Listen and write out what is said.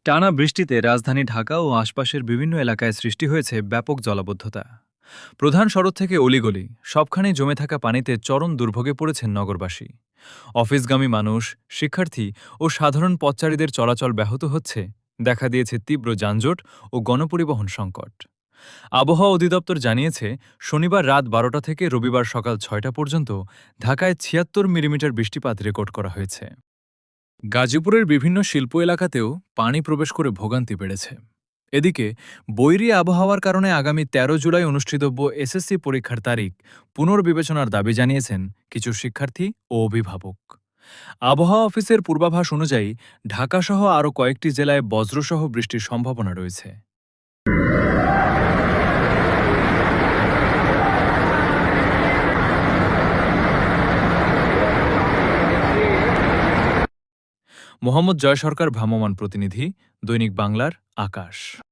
টানা বৃষ্টিতে রাজধানী ঢাকা ও আশপাশের বিভিন্ন এলাকায় সৃষ্টি হয়েছে ব্যাপক জলাবদ্ধতা। প্রধান সড়ক থেকে অলিগলি সবখানেই জমে থাকা পানিতে চরম দুর্ভোগে পড়েছেন নগরবাসী। অফিসগামী মানুষ, শিক্ষার্থী ও সাধারণ পথচারীদের চলাচল ব্যাহত হচ্ছে। দেখা দিয়েছে তীব্র যানজট ও গণপরিবহন সংকট। আবহাওয়া অধিদপ্তর জানিয়েছে, শনিবার রাত ১২টা থেকে রবিবার সকাল ৬টা পর্যন্ত ঢাকায় ৭৬ মিলিমিটার বৃষ্টিপাত রেকর্ড করা হয়েছে। গাজীপুরের বিভিন্ন শিল্প এলাকাতেও পানি প্রবেশ করে ভোগান্তি বেড়েছে। এদিকে বৈরী আবহাওয়ার কারণে আগামী ১৩ জুলাই অনুষ্ঠিতব্য এসএসসি পরীক্ষার তারিখ পুনর্বিবেচনার দাবি জানিয়েছেন কিছু শিক্ষার্থী ও অভিভাবক। আবহাওয়া অফিসের পূর্বাভাস অনুযায়ী ঢাকাসহ আরও কয়েকটি জেলায় বজ্রসহ বৃষ্টির সম্ভাবনা রয়েছে। মোহাম্মদ জয় সরকার, ভ্রাম্যমাণ প্রতিনিধি, দৈনিক বাংলার আকাশ।